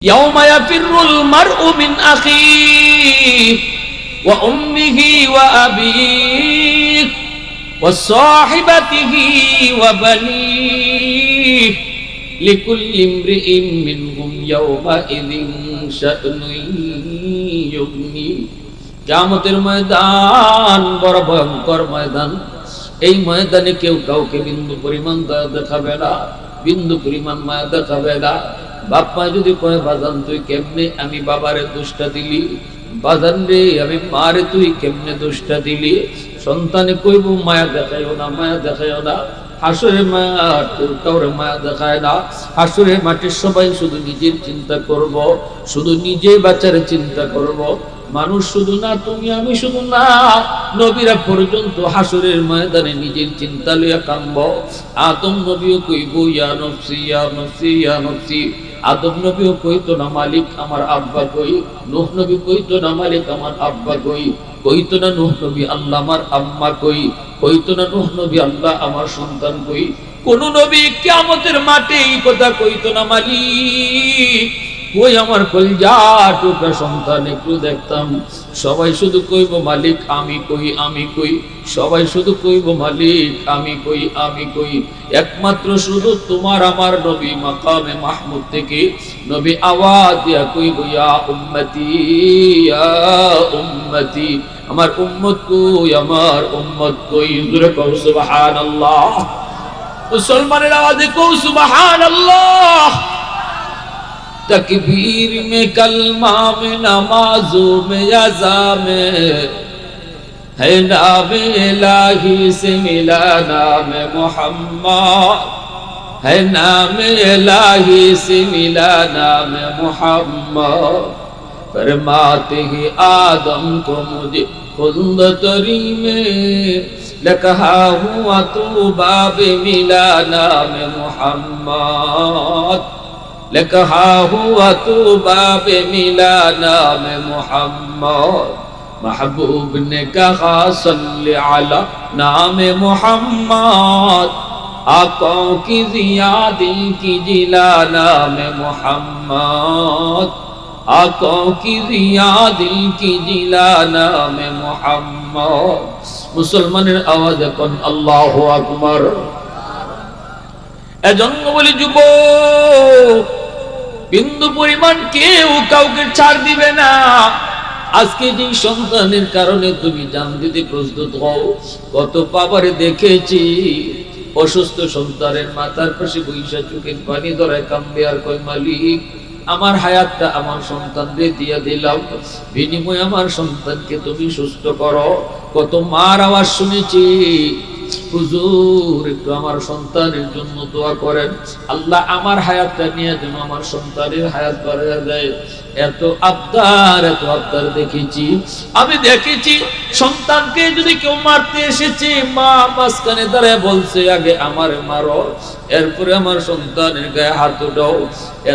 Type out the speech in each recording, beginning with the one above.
يوم يفر المرء من أخيه وأمه وأبيه وصاحبته وبنيه لكل امرئ منهم يومئذ شأن يغنيه কিয়ামতের ময়দান বড় ভয়ঙ্কর ময়দান। এই ময়দানে কেউ কাউকে বিন্দু পরিমাণ দয়া দেখাবে না, বিন্দু পরিমাণ মায়া দেখাবে না। বাপ মা যদি কয় বাজান তুই কেমনে আমি বাবারে দোষটা দিলি, বাজান রে আমি মারে তুই কেমনে দোষটা দিলি, সন্তানে কইব মায়া দেখাইও না, মায়া দেখাইও না। হাসরের মায়া তোর কাউরে মায়া দেখায় না। হাসরের মাঠে সবাই শুধু নিজের চিন্তা করব, শুধু নিজে বাচ্চারে চিন্তা করব। মানুষ শুধু না, তুমি আমি শুধু না, নবীরা পর্যন্ত হাসরের ময়দানে নিজের চিন্তা লইয়া কাঁদব। আদম নবীও কইব ইয়া নফসি ইয়া নফসি ইয়া নফসি। আদম নবীও কইতো না মালিক আমার আব্বা কই, নূহ নবী কইতো না মালিক আমার আব্বা কই, কইতো না নূহ নবী আল্লাহ আমার আম্মা কই, কইতো না নূহ নবী আল্লাহ আমার সন্তান কই। কোন নবী কিয়ামতের মাঠে এই কথা কইতো না মালিক ওই আমার কলিজা টুকরা সন্তান একটু দেখতাম। সবাই শুধু কইব মালিক আমি কই আমি কই, সবাই শুধু কইব মালিক আমি কই আমি কই। একমাত্র শুধু তোমার আমার নবী মাকামে মাহমুদ থেকে নবী আওয়াজ দিয়া কইব ইয়া উম্মতি ইয়া উম্মতি, আমার উম্মত কই আমার উম্মত কই। জোরে কও সুবহানাল্লাহ। মুসলমানের আওয়াজে কও সুবহানাল্লাহ। तकबीर में कलमा में नमाजों में अज़ा में है नाम इलाही से मिला नाम मोहम्मद, है नाम इलाही से मिला नाम मोहम्मद। फरमाते ही आदम को मुझे खुद तरी में लकहा हुआ तो बाबे मिला नाम मोहम्मद, लिखा हुआ तो बाबे मिला नाम मोहम्मद। महबूब ने कहा सल्ले अला नाम मोहम्मद, आकों की जियादी की जिला नाम मोहम्मद, आकों की जियादी की जिला नाम मोहम्मद। मुसलमाনের आवाज এখন আল্লাহু আকবার। এজন্য বলি যুবক, বিন্দু পরিমাণ কেউ কাউকে ছাড় দিবে না। আজকে যে সন্তানের কারণে তুমি জান দিতে প্রস্তুত হও, কত বাবারে দেখেছি অসুস্থ সন্তানের মাথার পাশে বৈশা চোখের পানি ধরায় কান্দে আর কয় মালিক আমার হায়াতটা আমার সন্তানকে দিয়ে দিলাম, বিনিময়ে আমার সন্তানকে তুমি সুস্থ করো। কত মার আওয়াজ শুনেছি হুজুর একটু আমার সন্তানের জন্য দোয়া করেন, আল্লাহ আমার হায়াতটা নিয়ে যেন আমার সন্তানের হায়াত বাড়িয়ে দেয়। এত আবদার দেখেছি আমি, দেখেছি সন্তানকে যদি কেউ মারতে এসেছে মা মাঝখানে দাঁড়ায় বলছে আগে আমার মারো, এরপরে আমার সন্তানের গায়ে হাত দাও।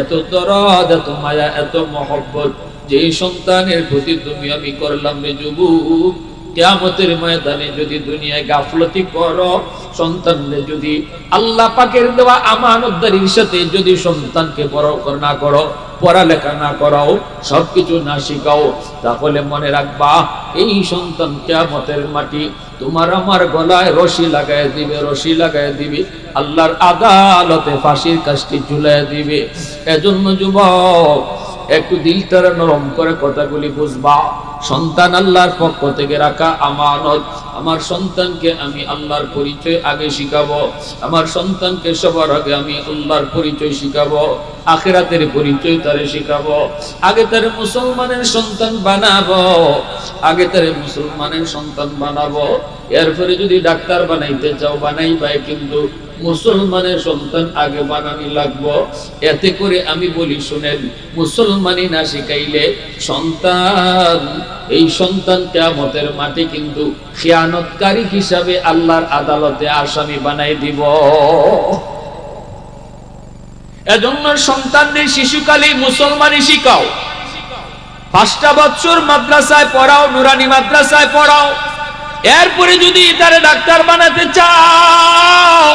এত দরদ, এত মায়া, এত মহব্বত যে সন্তানের প্রতি তুমি আমি করলাম রে যুবক। কিয়ামতের ময়দানে যদি দুনিয়ায় গাফলতি করো, সন্তানকে যদি আল্লাহ পাকের দেওয়া আমানতদারির সাথে যদি সন্তানকে বড় না করো, পড়ালেখা না করাও, সবকিছু না শিখাও, তাহলে মনে রাখবা এই সন্তান কিয়ামতের মাটি তোমার আমার গলায় রশি লাগায় দিবে, রশি লাগায় দিবে, আল্লাহর আদালতে ফাঁসির কাজটি ঝুলায় দিবে। এজন্য যুবক একটু দিলটারে নরম করে কথাগুলি বুঝবা। সন্তান আল্লাহর পক্ষ থেকে রাখা আমানত। আমার সন্তানকে আমি আল্লাহর পরিচয় আগে শিখাবো, আমার সন্তানকে সবার আগে আমি আল্লাহর পরিচয় শিখাবো, আখিরাতের পরিচয় তারে শিখাবো। আগে তারে মুসলমানের সন্তান বানাবো, আগে তারে মুসলমানের সন্তান বানাবো। এরপরে যদি ডাক্তার বানাইতে চাও বানাইবাই, কিন্তু মুসলমানের সন্তান আগে বানানি লাগবো। এতে করে আমি বলি শুনেন, মুসলমানি না শিখাইলে সন্তান, এই সন্তান কিয়ামতের মাঠে কিন্তু খিয়ানতকারী হিসাবে আল্লাহর আদালতে আসামি বানাই দিব। এজন্য সন্তানদের শিশুকালে মুসলমানি শিখাও। 5টা বছর মাদ্রাসায় পড়াও, নুরানি মাদ্রাসায় পড়াও। এরপরে যদি তারে ডাক্তার বানাতে চাও,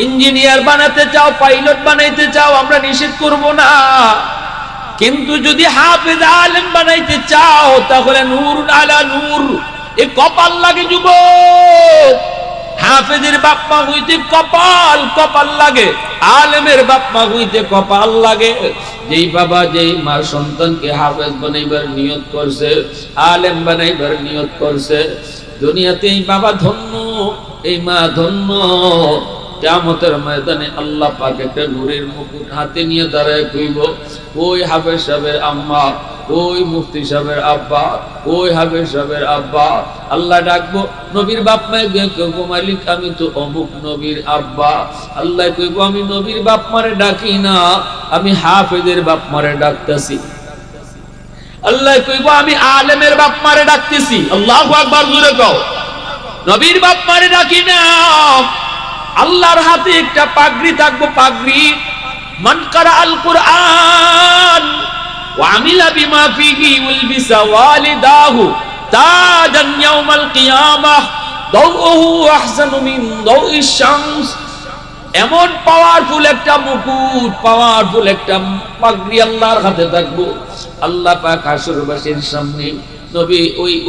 ইঞ্জিনিয়ার বানাতে চাও, পাইলট বানাইতে চাও, আমরা নিষেধ করব না। কিন্তু যদি হাফেজ আলেম বানাইতে চাও তাহলে নূর আলা নূর, এ কপাল লাগে যুবক। হাফেজের বাপ মা হইতে কপাল কপাল লাগে, আলেমের বাপ মা হইতে কপাল লাগে। যেই বাবা যেই মা সন্তানকে হাফেজ বানাইবার নিয়ত করছে, আলেম বানাইবার নিয়ত করছে, দুনিয়াতে এই বাবা ধন্য, এই মা ধন্য। কিয়ামতের ময়দানে আল্লাহ পাক একটা নূরের মুকুট হাতে নিয়ে দাঁড়ায় কইব, ওই হাফেজ সাহেবের আম্মা, ওই মুফতি সাহেবের আব্বা, ওই হাফেজ সাহেবের আব্বা। আল্লাহ ডাকবো নবীর বাপ মায়ে কইব, মালিক আমি তো অমুক নবীর আব্বা। আল্লাহ কইব আমি নবীর বাপ মারে ডাকি না, আমি হাফেজের বাপ মারে ডাকতেছি। আল্লাহ কইব আমি আলেমের বাপ মারে ডাকতেছি। আল্লাহু আকবার, জোরে কও। নবীর বাপ মারে ডাকি না। আল্লাহর হাতে একটা পাগড়ি থাকবো, পাগড়ি। মান কারা আল কুরআন ওয়া আমিলা বিমা ফিহি উলবিসা ওয়ালিদাহু তাজান ইয়াউমাল কিয়ামাহ দাউহু আহসানু মিন দাউইশ শামস। এমন পাওয়ারফুল একটা মুকুট, পাওয়ারফুল একটা পাগড়ি আল্লাহর হাতে থাকবো। আল্লাহ পাক হাসরবাসীর সামনে নবী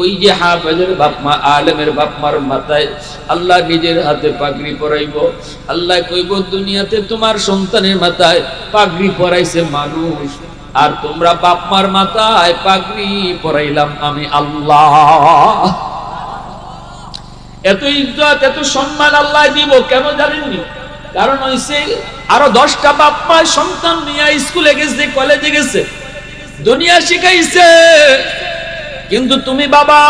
ওই যে হাফেজের বাপ মা, আলেমের বাপ মার মাথায় আল্লাহ নিজের হাতে পাগড়ি পরাইব। আল্লাহ কইব দুনিয়াতে তোমার সন্তানের মাথায় পাগড়ি পরাইছে মানুষ, আর তোমরা বাপ মার মাথায় পাগড়ি পরাইলাম আমি আল্লাহ। এত ইজ্জত এত সম্মান আল্লাহ দিব কেন জানেননি? কারণ হইছে আরো 10টা বাপ মা সন্তান নিয়ে স্কুলে গেছে, কলেজে গেছে, দুনিয়া শিখাইছে। কিন্তু তুমি বাবা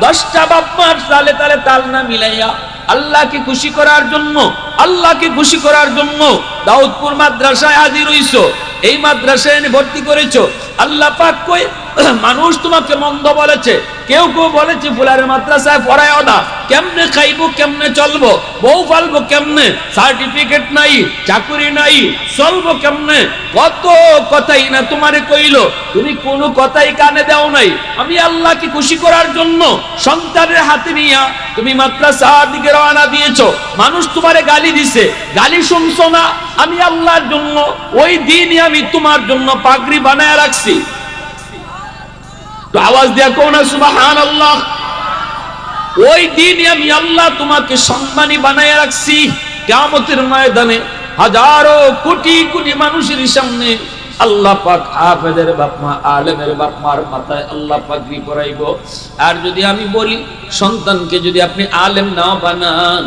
10টা বাপ মার তালে তালে তাল না মিলাইয়া আল্লাহকে খুশি করার জন্য, আল্লাহকে খুশি করার জন্য দাউদপুর মাদ্রাসায় হাজির হইছো, এই মাদ্রাসায় ভর্তি করেছো। আল্লাহ পাক কই মানুষ তোমাকে মন্দ বলেছে, কেউ কেউ বলেছে ফুলারের মাদ্রাসায় পড়ায়ও না, কেমনে খাইবো, কেমনে চলবো, বউ পালবো কেমনে, সার্টিফিকেট নাই, চাকরি নাই, চলবো কেমনে, কত কথাই না তোমারে কইলো, তুমি কোনো কথাই কানে দাও নাই। আমি আল্লাহকে খুশি করার জন্য সন্তানের হাতে নিয়া তুমি মাদ্রাসার দিকে রওনা দিয়েছো, মানুষ তোমারে গালি দিছে, গালি শুনছো না। আমি আল্লাহর জন্য ওই দিনই আমি তোমার জন্য পাগড়ি বানায় রাখছি। তো আওয়াজ দিয়া কোন সুবহানাল্লাহ। ওই দিনই আমি আল্লাহ তোমাকে সম্মানী বানায় রাখছি। কিয়ামতের ময়দানে হাজারো কোটি কোটি মানুষের সামনে আল্লাহ পাক হাফেজের বাপ মা, আলেমের বাপ মার মাথায় আল্লাহ পাগড়ি পরাইব। আর যদি আমি বলি সন্তানকে যদি আপনি আলেম নাও বানান,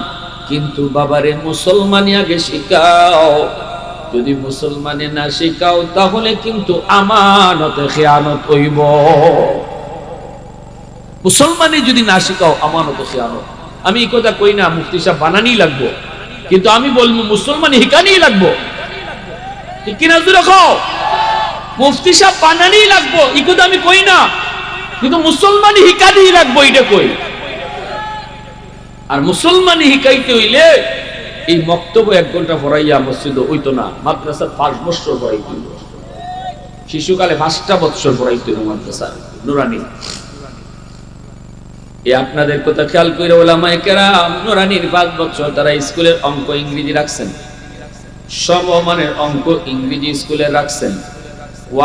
কিন্তু বাবারে মুসলমানি আগে শিখাও, যদি মুসলমানে না শিখাও তাহলে কিন্তু আমানতে খেয়ানত হইব। মুসলমানে যদি না শিখাও আমানতে খেয়ানত। আমি এই কথা কই না মুফতি সাহেব বানানি লাগবো, কিন্তু আমি বলবো মুসলমানি হিকানি লাগবো, ঠিক কিনা জোরে কও? মুফতি সাহেব বানানি লাগবো এই কথা আমি কই না, কিন্তু মুসলমানি হিকানি লাগবো এটা কই। আর মুসলমানি হিকাইতে হইলে এই বক্তব্য 1 ঘন্টা পড়াইয়া মসজিদ হইতো না, মাদ্রাসা 5 বছর পড়াইতে হইল। শিশুকালে 5টা বছর পড়াইতে হইল মাদ্রাসা নুরানি। এই আপনাদের কথা খেয়াল করে ওলামায়ে কেরাম নুরানির 5 বছর তারা স্কুলের অঙ্ক ইংরেজি রাখছেন, সমমানের অঙ্ক ইংরেজি স্কুলে রাখছেন।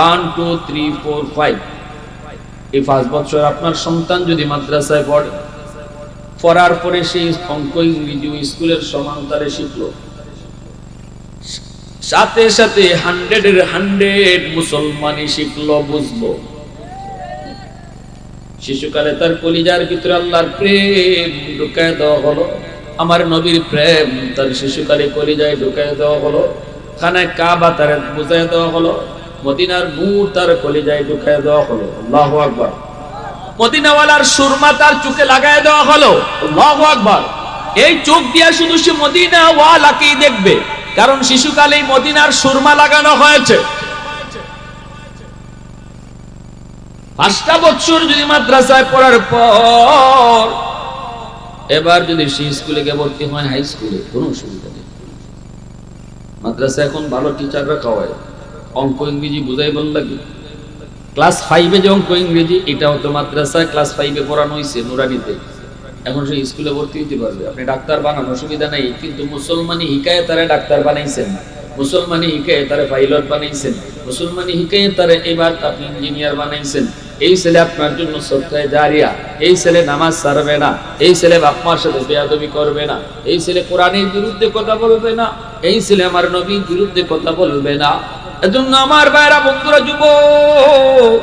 1 2 3 4 5 এই 5 বছর আপনার সন্তান যদি মাদ্রাসায় পড়ে, পড়ার পরে সেই অঙ্ক ইংরেজি স্কুলের সমান্তরে শিখলো, সাথে সাথে 100-এর 100 মুসলমানি শিখলো, বুঝলো। শিশুকালে তার কলিজার ভিতরে আল্লাহর প্রেম ঢুকায় দেওয়া হলো, আমার নবীর প্রেম তার শিশুকালে কলিজায় ঢুকায় দেওয়া হলো, খানায় কাবা তার বুঝায় দেওয়া হলো, মদিনার নূর তার কলিজায় ঢুকায় দেওয়া হলো। আল্লাহু আকবার। মদিনাওয়ালার সুরমা তার চোখে লাগায় দেওয়া হলো। আল্লাহু আকবার। এই চোখ দিয়া শুধু সে মদিনাওয়ালাকেই দেখবে, কারণ শিশুকালেই মদিনার সুরমা লাগানো হয়েছে। 5টা বছর যদি মাদ্রাসায় পড়ার পর এবার যদি সে স্কুলে গিয়ে ভর্তি হয়, হাই স্কুলে, কোনো অসুবিধা নেই। মাদ্রাসা এখন ভালো টিচাররা খাওয়ায়, অঙ্ক ইংরেজি বুঝাই বল লাগে। ক্লাস 5-এ যে অঙ্ক ইংরেজি এটাও তো মাদ্রাসায় ক্লাস 5-এ পড়ানো হয়েছে নুরানিতে, এখন সে স্কুলে ভর্তি হতে পারবে। আপনি ডাক্তার বানান, অসুবিধা নাই, কিন্তু মুসলমানি হিকায়ে তারা ডাক্তার বানাইছেন, মুসলমানি হিকায়ে তারে পাইলট বানাইছেন, মুসলমানি হিকায়ে তারে এবার আপনি ইঞ্জিনিয়ার বানাইছেন। এই ছেলে আপনার জন্য সদকায়ে জারিয়া, এই ছেলে নামাজ ছাড়বে না, এই ছেলে বাপ মার সাথে বেয়াদবি করবে না, এই ছেলে কোরআনের বিরুদ্ধে কথা বলবে না, এই ছেলে আমার নবীর বিরুদ্ধে কথা বলবে না। এজন্য আমার ভাইরা, বন্ধুরা, যুবক,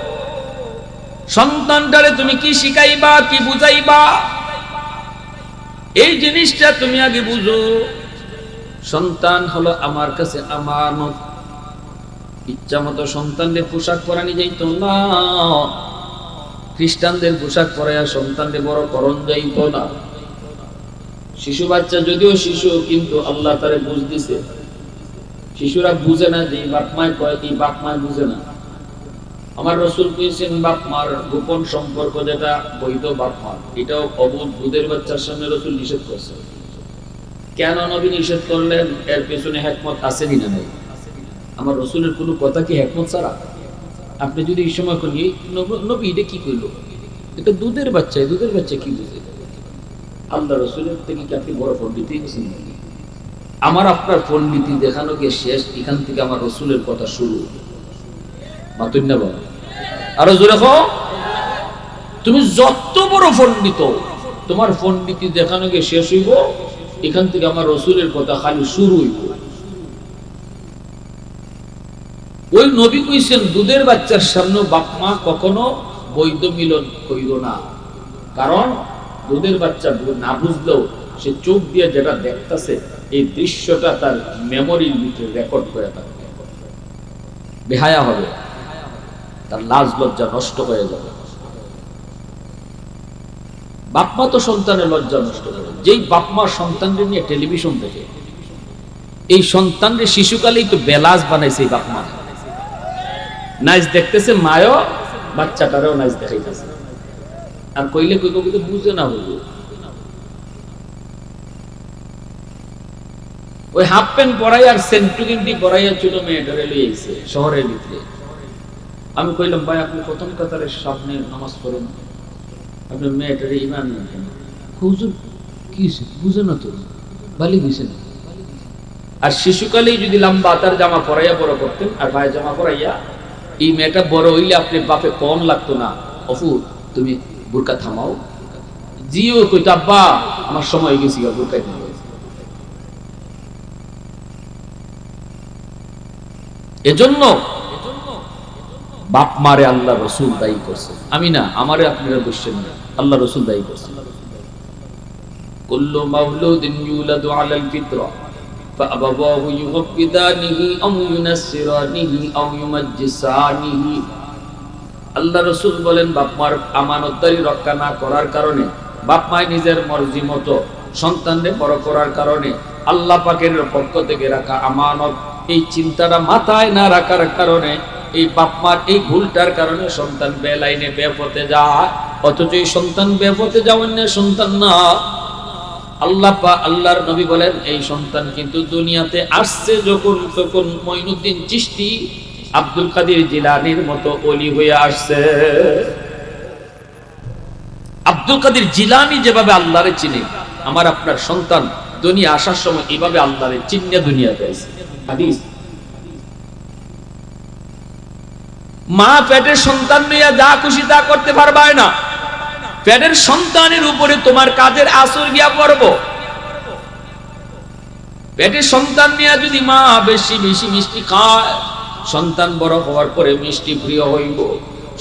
সন্তানটারে তুমি কি শিখাইবা, কি বুঝাইবা, এই জিনিসটা তুমি আগে বুঝো। সন্তান হলো আমার কাছে আমানত। ইচ্ছা মতো সন্তানদের পোশাক পরানি যাইত না, খ্রিস্টানদের পোশাক পরাইয়া সন্তানদের বড় করণ যাইত না। শিশু বাচ্চা যদিও শিশু, কিন্তু আল্লাহ তারে বুঝ দিছে। শিশুরা বুঝে না যে বাপ মায় কয়, এই বাপ মায় বুঝে না। আমার রাসূল কইছেন বাপ মার গোপন সম্পর্ক যেটা বৈধ বাপ মা, এটাও অবুঝ দুধের বাচ্চার সামনে রাসূল নিষেধ করছেন। কেন নবী নিষেধ করলেন? এর পেছনে হিকমত আছে না নাই? আমার রাসূলের কোনো কথা কি হিকমত ছাড়া? আপনি যদি এই সময় কোন নবী এটা কি কইলো, এটা দুধের বাচ্চা, দুধের বাচ্চা কি বুঝে? আল্লাহ রাসূলের থেকে কি আপনি বড় পণ্ডিত হয়েছেন? আমার আপনার পণ্ডিতি দেখানো গিয়ে শেষ, এখান থেকে আমার রাসূলের কথা শুরু। মাতুন না বাবা, আরো জোরে কও। তুমি যত বড় পণ্ডিত, তোমার পণ্ডিতি দেখানো গিয়ে শেষ হইব, এখান থেকে আমার রাসূলের কথা খালি শুরু হইব। ওই নবী কইছেন দুধের বাচ্চার সামনে বাপ মা কখনো বৈধ মিলন কইর না, কারণ দুধের বাচ্চা না বুঝলেও সে চোখ দিয়ে যেটা দেখতেছে, এই দৃশ্যটা তার মেমোরির ভিতরে রেকর্ড করে থাকবে। বেহায়া হবে, তার লাজ লজ্জা নষ্ট হয়ে যাবে। বাপমা তো সন্তানের লজ্জা নষ্ট করে। যেই বাপমা সন্তানদের নিয়ে টেলিভিশন দেখে, এই সন্তানদের শিশুকালেই তো বেলাজ বানাইছে। এই বাপমা নাচ দেখতেছে, মায়ও বাচ্চাটারেও নাচ দেখাইতেছে, আর কইলে কই কবি তো বুঝে না। বুঝে ওই হাফ প্যান্ট পরাই আর সেন্টু গিন্টি পরাইয়া ছোট মেয়েটারে লই আইছে শহরের ভিতরে। আমি কইলাম ভাই, আপনি প্রথম কাতারের সামনে নামাজ পড়েন, আপনার মেয়েটারে ইমান নেন কেন? হুজুর কি বুঝে না তো, বালি বুঝে না। আর শিশুকালেই যদি লম্বা তার জামা পরাইয়া বড় করতেন, আর ভাই জামা পরাইয়া, এই মেয়েটা বড় হইলে আপনি বাপে কম লাগতো না। অফু তুমি বুরকা থামাও, জিও কইতো আব্বা আমার সময় গেছি বুরকা নিয়ে। এজন্য বাপ মারে আল্লাহ রাসূল দায়ী করছে, আমি না, আমারে আপনারা বলছেন না, আল্লাহ রাসূল দায়ী করছে। কুল্লু মাউলুদিন ইউলাদু আলাল ফিতরা ফাআবাওয়াহু ইউহাব্বিদানিহি আও ইউনাসসিরানিহি আও ইউমাজ্জিসানিহি। আল্লাহ রাসূল বলেন, বাপ মার আমানতদারি রক্ষা না করার কারণে, বাপ মায় নিজের মর্জি মতো সন্তানদের বড় করার কারণে, আল্লাহ পাকের পক্ষ থেকে রাখা আমানত, এই চিন্তাটা মাথায় না রাখার কারণে, এই বাপ মার এই ভুলটার কারণে সন্তান বেলাইনে বেপথে যায়। অথচ এই সন্তান বেপথে যাওয়ার না, সন্তান না। আল্লাহর নবী বলেন, এই সন্তান কিন্তু দুনিয়াতে আসছে যখন, তখন মঈনুদ্দিন চিশতি, আব্দুল কাদের জিলানীর মতো ওলি হয়ে আসছে। আব্দুল কাদের জিলানী যেভাবে আল্লাহরে চিনে, আমার আপনার সন্তান দুনিয়া আসার সময় এইভাবে আল্লাহরে চিনে দুনিয়াতে আসে। হাদিস। মা পেটের সন্তান নিয়ে যা খুশি তা করতে পারবে না, পেটের সন্তানের উপরে তোমার কাজের আসর গিয়া পড়ব। পেটের সন্তান নিয়ে যদি মা বেশি বেশি মিষ্টি খায়, সন্তান বড় হওয়ার পরে মিষ্টি প্রিয় হইব।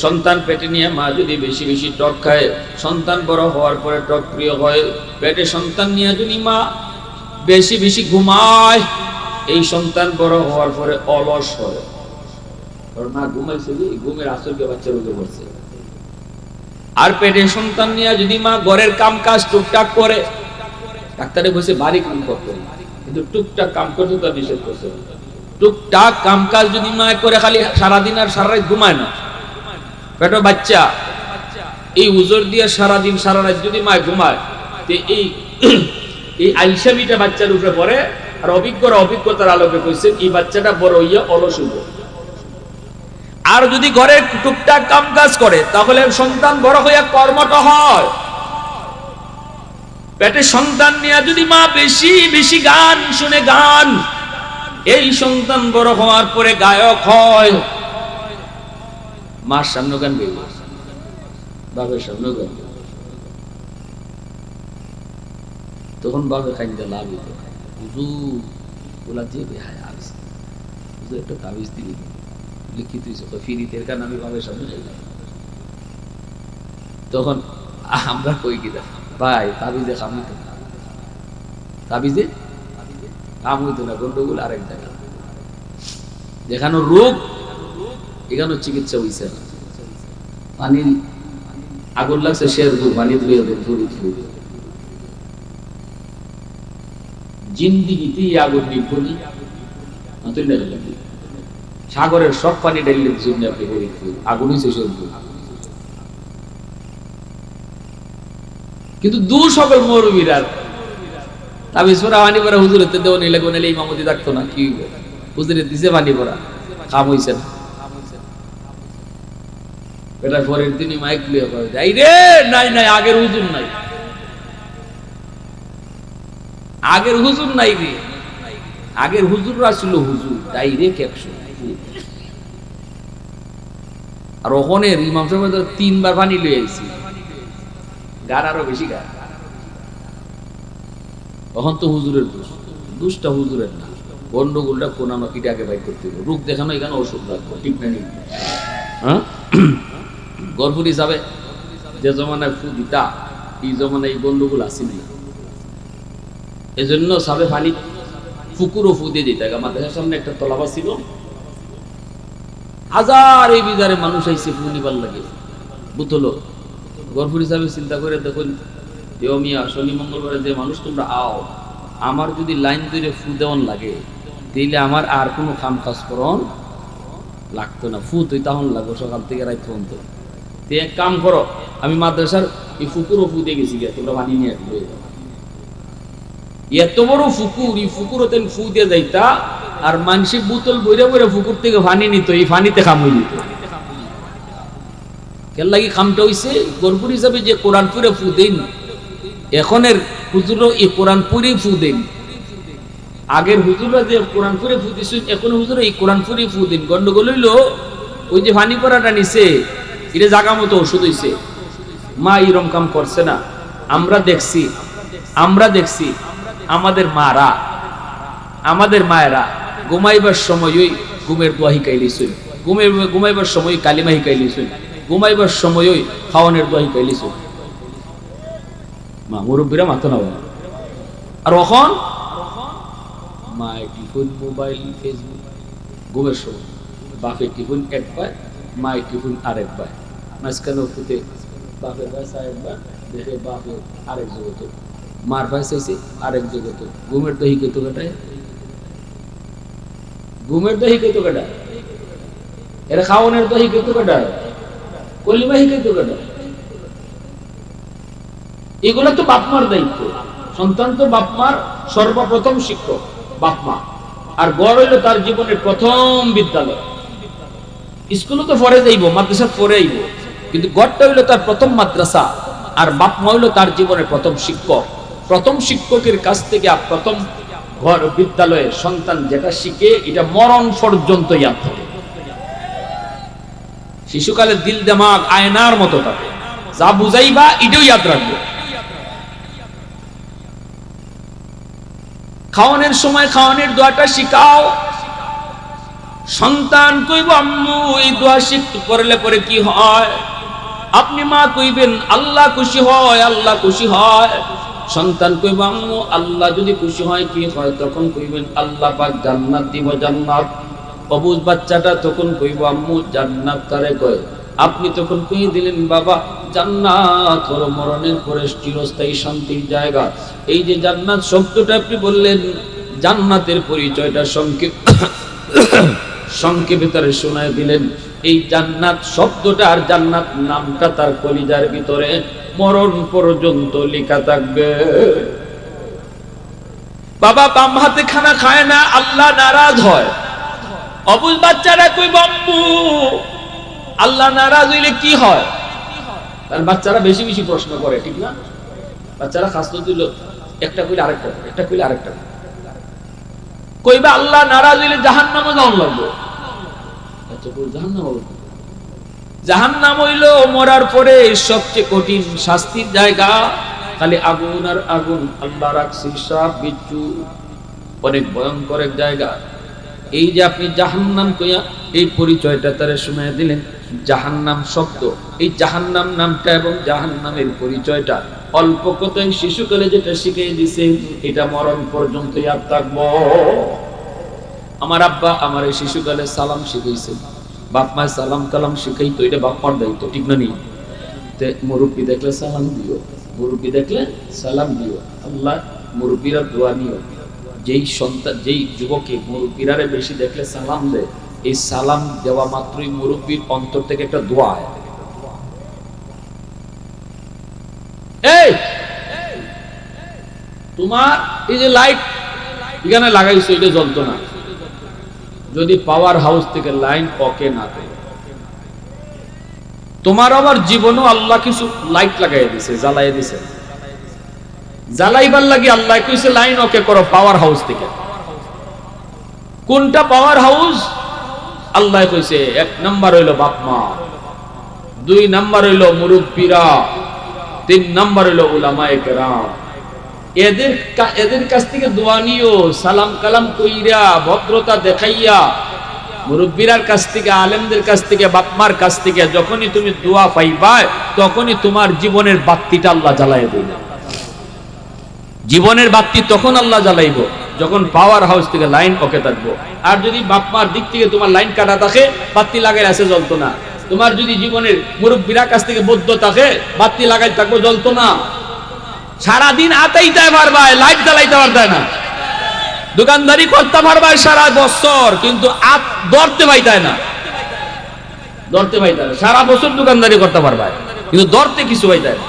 সন্তান পেটে নিয়ে মা যদি বেশি বেশি টক খায়, সন্তান বড় হওয়ার পরে টক প্রিয় হয়। পেটে সন্তান নিয়ে যদি মা বেশি বেশি ঘুমায়, এই সন্তান বড় হওয়ার পরে অলস হয়। মা ঘুমাইছে, ঘুমের আসর গিয়ে বাচ্চার উঠে পড়ছে। আর পেটে সন্তান নিয়ে যদি মা ঘরের কাম কাজ টুকটাক করে, ডাক্তারে বসে বাড়ি কাম করতে, কিন্তু টুকটাক কাম করতে তো নিষেধ করছে। টুকটাক কাম কাজ যদি মা করে, খালি সারাদিন আর সারা রাত ঘুমায় না, পেটো বাচ্চা, এই উজর দিয়ে সারাদিন সারা রাত যদি মা ঘুমায়, এই আলসামিটা বাচ্চার উপরে পড়ে। আর অভিজ্ঞতার আলোকে কইছে, এই বাচ্চাটা বড় হইয়া অলস হইব। আর যদি ঘরে টুকটাক কাম কাজ করে, তাহলে সন্তান বড় হইয়া কর্মঠ হয়। পেটে সন্তান নিয়ে যদি মা বেশি বেশি গান শুনে, গান এই সন্তান বড় হওয়ার পরে গায়ক হয়, মার সামনে গান গাইবে, বাবার সামনে গান গাইবে, তখন বাবা খাইতে লাভ হইত, হুজুর ওলা দিয়ে বেহায় আবিস, হুজুর একটা তাবিজ দিবি লিখিত হয়েছে ফিরিতের কারণ আমি বাবার সামনে যাইলাম। তখন আমরা কই কি ভাই তাবিজে খাম হইতো না, তাবিজে কাম হইতো না, গন্ডগোল আরেক জায়গা, যেখানে রোগ এখানে চিকিৎসা হইছে না। পানি আগুন লাগছে, শের পানি ধুয়ে জিন্দিগিতে আগুন নিভনি সাগরের সব পানি ডাইলে আপনি আগুন হয়েছে সরু, কিন্তু দু সকল মরবীরা তাবিজ পরা পানি পরা হুজুরের দেওয়া নিলে কোনালে ইমামতি থাকতো না, কি হুজুরের দিছে পানি পরা কাম হইছে না। এটা পরের দিনই মাইক লিয়ে কয় যাই রে, নাই নাই আগের হুজুর নাই, আগের হুজুর নাই রে, আগের হুজুররা ছিল হুজুর ডাইরেক্ট 100। আর ওখানের ইমাম সাহেব 3 বার পানি লয়ে আইছি, গার আরো বেশি গার। তখন তো হুজুরের দোষ, দোষটা হুজুরের না, গন্ডগোলটা কোন আমাকে আগে বাইক করতে হবে, রোগ দেখানো এখানে ওষুধ লাগবে, ঠিক না? হ্যাঁ, গর্ভুর হিসাবে যে জমানায় ফু দিতা এই জমানায় এই গন্ডগোল আসেনি, এজন্য সাবে পানি ফুকুরও ফু দিয়ে দিতে। আমাদের সামনে একটা তলাবা ছিল, হাজার এই বিজারে মানুষ আইসে ফু নিবার লাগে, বুতলো গর্ভুর হিসাবে চিন্তা করে দেখুন, মিয়া শনি মঙ্গলবারে যে মানুষ তোমরা আও, আমার যদি লাইন ধরে ফু দেওয়ান লাগে তাইলে আমার আর কোনো কাম কাজ করন লাগতো না, ফু তুই তখন লাগো সকাল থেকে রাত পর্যন্ত। তুই এক কাম করো, আমি মাদ্রাসার এই ফুকুরও ফু দিয়ে গেছি, তোমরা পানি নিয়ে এত বড় ফুকুর, এই ফুকুরও তেন ফু দিয়ে যাইতা, আর মানসিক বোতল বইরে বইরে ফুকুর থেকে পানি নিত, এই পানিতে খাম হয়ে নিত। কেন লাগি খামটা হইছে, গর্ভুর হিসাবে যে কোরআন পুরে ফু দেন, এখনের হুজুরও এই কোরআন পুরে ফু দেন, আগের হুজুররা যে কোরআন পুরে ফু দিছেন, এখন হুজুর এই কোরআন পুরে ফু দেন। গন্ডগোল হইল ওই যে পানি পড়াটা নিছে, এটা জাগা মতো ওষুধ হইছে, মা এরম কাম করছে না। আমরা দেখছি আমাদের মারা, আমাদের মায়েরা ঘুমাইবার সময় ওই ঘুমের দোয়া শিখাইলিছেন, ঘুমাইবার সময় কালিমা শিখাইলিছেন, ঘুমাইবার সময় ওই খাওয়ানোর দোয়া শিখাইলিছেন। মা মুরব্বীরা মাথা নাও। আর এখন মায়ের টিফুন, মোবাইল, ফেসবুক, ঘুমের সময় বাপের টিফুন একবার, মায়ের টিফুন আরেকবার, মাঝখানে ফুটে বাপের ভাইসা একবার দেখে বাপের আরেক জগত, মার ভাই চাইছে আরেক জগত। ঘুমের দহি কত কাটায়, ঘুমের দহি কত কাটায়, এর খাওয়ানোর দহি কত কাটায়, কলিমা কত কাটায়। এগুলো তো বাপমার দায়িত্ব, সন্তান তো বাপমার সর্বপ্রথম শিক্ষক বাপমা, আর গড় হইল তার জীবনের প্রথম বিদ্যালয়। স্কুলে তো পরে যাইব, মাদ্রাসা পরে আইব, কিন্তু গড়টা হইল তার প্রথম মাদ্রাসা, আর বাপমা হইল তার জীবনের প্রথম শিক্ষক। প্রথম শিক্ষকের কাছ থেকে প্রথম ঘর বিদ্যালয়ে সন্তান যেটা শিখে, এটা মরণ পর্যন্ত ইয়াদ থাকে। শিশুকালের দিল দিমাগ আয়নার মতো থাকে, যা বুঝাইবা এটাও ইয়াদ রাখবে। খাওয়ানোর সময় খাওয়ানোর দোয়াটা শিখাও, সন্তান কইব আম্মু এই দোয়া শিখতে পড়লে পরে কি হয়, আপনি মা কইবেন আল্লাহ খুশি হয়, আল্লাহ খুশি হয়। সন্তান কইব আম্মু আল্লাহ যদি খুশি হয় কি হয়, তখন কইবেন আল্লাহ পাক জান্নাত দিব, জান্নাত। অবুজ বাচ্চাটা তখন কইব আম্মু জান্নাত কারে কয়, আপনি তখন কই দিলেন বাবা জান্নাত হলো মরণের পরে চিরস্থায়ী শান্তির জায়গা। এই যে জান্নাত শব্দটা আপনি বললেন, জান্নাতের পরিচয়টা সংক্ষেপে তারে শোনায় দিলেন। এই জান্নাত শব্দটা আর জান্নাত নামটা তার কলিজার ভিতরে মরণ পর্যন্ত লেখা থাকবে। বাবা বাম হাতে খানা খায় না, আল্লাহ নারাজ হয়। অবুঝ বাচ্চারা কই বাম্মু আল্লাহ নারাজ হইলে কি হয়, কারণ বাচ্চারা বেশি বেশি প্রশ্ন করে, ঠিক না? বাচ্চারা খাস দিল একটা কইলে আরেকটা, একটা কইলে আরেকটা। কইবা আল্লাহ নারাজ হইলে জাহান্নামে যাওয়া লাগবে। আচ্ছা জাহান্নাম হবে, জাহান্নাম হইল মরার পরে সবচেয়ে কঠিন শাস্তির জায়গা, খালি আগুন আর আগুন। আল্লাহ রাখছি সাপ বিচ্ছু, অনেক ভয়ঙ্কর এক জায়গা। এই যে আপনি জাহান্নাম কইয়া এই পরিচয়টা তারা শুনিয়ে দিলেন, জাহান্নাম শব্দ, এই জাহান্নাম নামটা এবং জাহান্নামের পরিচয়টা অল্প কথায় শিশুকালে যেটা শিখিয়ে দিছে, এটা মরণ পর্যন্ত ইয়াদ থাকবো। আমার আব্বা আমার এই শিশুকালে সালাম শিখাইছে, বাপ মায় সালাম কালাম শিখাইতো, এটা বাপ মার দায়িত্ব, ঠিক না? নেই মুরব্বী দেখলে সালাম দিও, মুরব্বী দেখলে সালাম দিও। আল্লাহ মুরব্বীরা দোয়া নিও, যেই সন্তান যেই যুবকে মুরব্বীরারে বেশি দেখলে সালাম দেয়, এই সালাম দেওয়া মাত্রই মুরব্বীর অন্তর থেকে একটা দোয়া হয়। এই তোমার এই যে লাইট এখানে লাগাইছো, এটা জ্বলতো না যদি পাওয়ার হাউস থেকে লাইন ওকে না দেয়। তোমার আবার জীবনও আল্লাহ কিছু লাইট লাগাই দিছে, জ্বালাই দিছে, জ্বালাইবার লাগি আল্লাহ কইছে লাইন ওকে করো পাওয়ার হাউস থেকে। কোনটা পাওয়ার হাউস? আল্লাহ কইছে 1 নাম্বার হইলো বাপ মা, 2 নাম্বার হইলো মুরব্বীরা, 3 নাম্বার হইলো উলামায়ে কেরাম। এদের কাছ থেকে দোয়া নিও, সালাম কালাম কইরা ভদ্রতা দেখাইয়া। মুরব্বীরার কাছ থেকে, আলেমদের কাছ থেকে, বাপমার কাছ থেকে যখনই তুমি দোয়া পাইবা, তখনই তোমার জীবনের বাতিটা আল্লাহ জ্বালায় দিবে। জীবনের বাতি তখন আল্লাহ জ্বালাইব যখন পাওয়ার হাউস থেকে লাইন ওকে থাকবো। আর যদি বাপমার দিক থেকে তোমার লাইন কাটা থাকে, বাতি লাগাই আছে জ্বলতো না। তোমার যদি জীবনের মুরব্বীরার কাছ থেকে বদ্ধ থাকে, বাতি লাগাই থাকবো, জ্বলতো না। সারাদিন আতাইতে পারবা, লাইট জ্বালাইতে পারবে না। দোকানদারি করতে পারবা সারা বছর, কিন্তু ধরতে পাইতায় না, ধরতে পাইতায় না। সারা বছর দোকানদারি করতে পারবা, কিন্তু ধরতে কিছু পাইতায় না।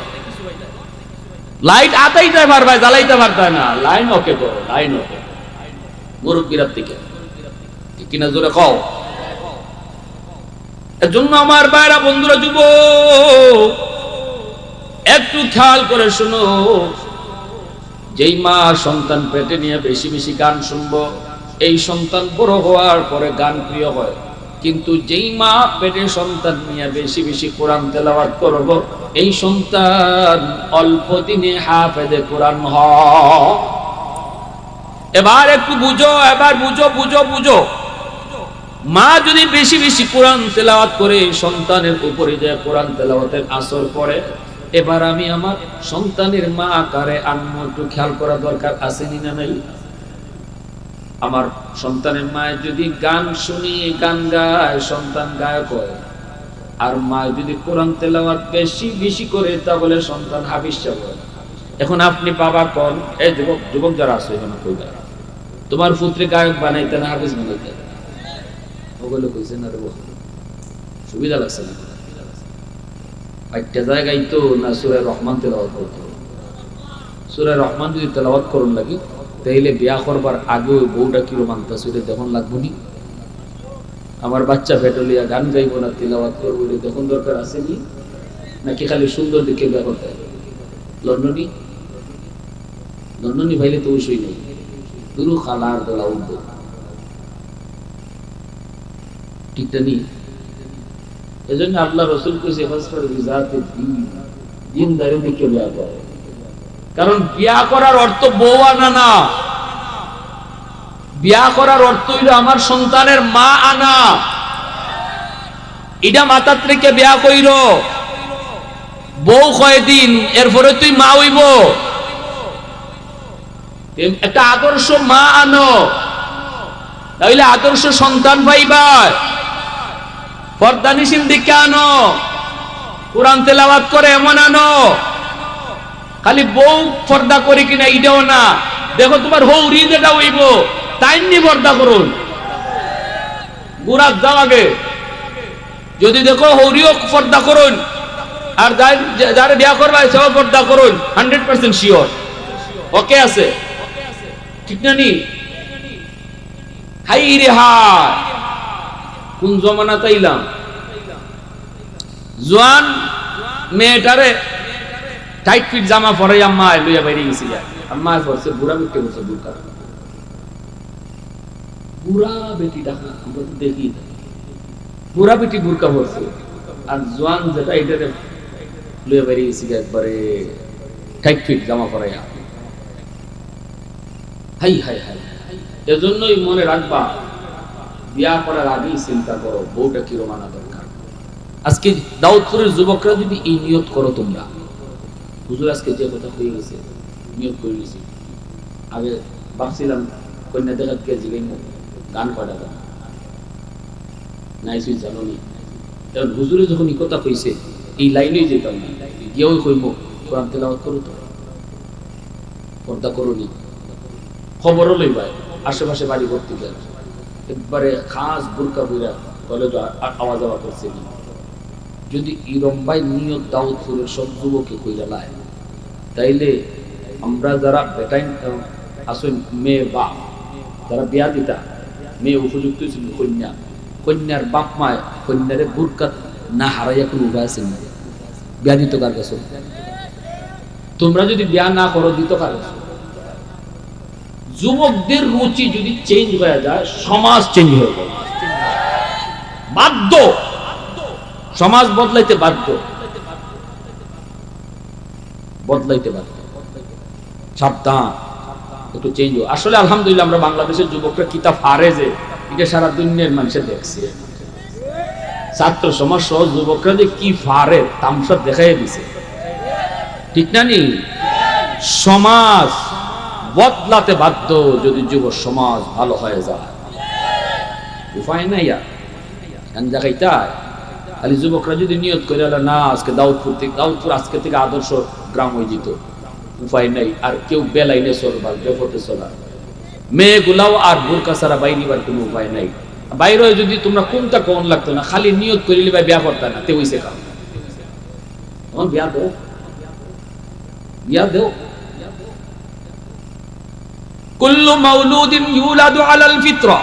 লাইট আতাইতে পারবা, জ্বালাইতে পারতায় না। লাইন ওকে করো, লাইন ওকে মুরব্বীরার থেকে, ঠিক কিনা জোরে কও। এর জন্য আমার ভাইরা, বন্ধুরা, যুবক, একটু খেয়াল করে শুনো। যেই মা সন্তান পেটে নিয়ে বেশি বেশি গান শুনবো, এই সন্তান বড় হওয়ার পরে গান প্রিয় হয়। কিন্তু যেই মা পেটে সন্তান নিয়ে বেশি বেশি কোরআন তেলাওয়াত করব, এই সন্তান অল্প দিনে হাফেজে কোরআন হয়। এবার একটু বুঝো, এবার বুঝো বুঝো বুঝো। মা যদি বেশি বেশি কোরআন তেলাওয়াত করে, সন্তানের উপরে যে কোরআন তেলাওয়াতের আসর পড়ে, এবার আমি আমার সন্তানের মা কারে আনমো একটু খেয়াল করা দরকার আছে না নাই? আমার সন্তানের মায়ের যদি গান শুনি, গান গায়, সন্তান গায়ক হয়। আর মা যদি কোরআন তেলাওয়াত বেশি বেশি করে, তাহলে সন্তান হাফিজ হয়। এখন আপনি বাবা কোন, এই যুবক যুবক যারা আছে এখানে, কইবা তোমার পুত্রে গায়ক বানাইতে না হাফিজ বানাইতে? ওগুলো কইছে না রে, সুবিধা লাগছে না? একটা জায়গায় তো না সূরা রহমান তেলাওয়াত করতে। সূরা রহমান যদি তেলাওয়াত করুন লাগি, তাইলে বিয়া করবার আগে বউটা কিরো মানতাছে এটা দেখুন লাগবো নি? আমার বাচ্চা ফেটলিয়া গান গাইবো না, তেলাওয়াত করবো, এটা দেখুন দরকার আছে নি? নাকি খালি সুন্দর দেখে বিয়া করতে হবে? লন্ডনী লন্ডনী ভাইলে তো অবশ্যই নেই, দুরু খালার দোলা উঠবো, ঠিকটা নি? এজন্য আল্লাহ রাসূল কইছে ফাসফার বিজাতে দিন দাঁড়িয়ে দেখে বিয়া করে। কারণ বিয়া করার অর্থ বউ আনা না, বিয়া করার অর্থ হইল আমার সন্তানের মা আনা। এটা মাথার থেকে বিয়া কইর, বউ কয়দিন, এরপরে তুই মা হইব। একটা আদর্শ মা আনো, তাহলে আদর্শ সন্তান পাইবা। পর্দানিসীন দিকে আনো, কোরআন তেলাওয়াত করে এমন আনো। খালি বউ পর্দা করে কিনা এটাও না, দেখো তোমার হৌরি যেটা হইব তাই নিয়ে পর্দা করুন। গুরাত যাও আগে, যদি দেখো হৌরিও পর্দা করুন, আর যারা বিয়া করবা সেও পর্দা করুন, 100% শিওর ওকে আছে, ঠিক না নি? হাই রে হাই, কোন জমানা তাইলাম। জোয়ান মেয়েটারে টাইট ফিট জামা পরে আম্মা লইয়া বাইরে গেছি, আম্মা পড়ছে বুড়া মিটকে বলছে বুড়কা। বুড়া বেটি দেখা আমরা তো দেখি না, বুড়া বেটি বুরকা পড়ছে আর জোয়ান যেটা এটারে লুয়ে বেরিয়েছি একবারে টাইট ফিট জামা পরাইয়া। হাই হাই হাই, এজন্যই মনে রাখবা বিয়া করার আগেই চিন্তা করো বউটা কিরকম আনা দরকার। আজকে দাউদপুরের যুবকরা যদি এই নিয়ত করো, তোমরা হুজুর আজকে যে কথা হয়ে গেছে নিয়ত করে গেছি, আগে ভাবছিলাম কন্যা দেখাত কে জিগাইম গান করা গান নাই সুই জানো নি, কারণ হুজুরে যখন এই কথা কইছে এই লাইনেই যেতাম না, গিয়েও কইব কোরআন তেলাওয়াত করো, তো পর্দা করো নি, খবরও লইবাই আশেপাশে বাড়ি ভর্তি গেল একবারে খাস বুরকা বুড়া কলেজ আওয়া যাওয়া করছে। যদি ইরম্বাই নিয়ত দাউদপুরের সব যুবকে কইরা লাই, তাইলে আমরা যারা বেটাইন আসেন মেয়ে বাপ যারা বিয়া দিতা, মেয়ে উপযুক্ত ছিল কন্যা, কন্যার বাপ মায় কন্যারে বুরকা না হারাইয়া কোনো উপায় আছে না, বিয়া দিত কার কাছে? তোমরা যদি বিয়া না করো দিত কার কাছে? যুবকদের রুচি যদি চেঞ্জ হয়ে যায়, সমাজ চেঞ্জ হয়ে যায়, বাধ্য, সমাজ বদলাইতে বাধ্য, বদলাইতে বাধ্য। সাবধান, একটু চেঞ্জ। আসলে আলহামদুলিল্লাহ আমরা বাংলাদেশের যুবকরা কিতাব পারে যে এটা সারা দুনিয়ার মানুষে দেখছে, ছাত্র সমাজ সহ যুবকরা যে কি পারে তামসা দেখাই দিছে, ঠিক না? নি সমাজ বদলাতে বাধ্য যদি যুব সমাজ ভালো হয়ে যায়, উপায় নাই আর জায়গায়। খালি যুবকরা যদি নিয়ত করে না আজকে দাউদপুর আজকে থেকে আদর্শ গ্রাম হয়ে যেত, উপায় নাই। আর কেউ বেলাইনে চলবা, বেপথে চলা, মেয়েগুলাও আর বোরকা ছাড়া বাইনিবার কোনো উপায় নাই। বাইরে যদি তোমরা কোনটা কোন লাগতো না, খালি নিয়ত করিলে ভাই বিয়া করতা না, তে হইছে কাম, তখন বিয়া দেও, বিয়া দেও। কুল্লু মাউলুদিন ইউলাদু আলাল ফিতরা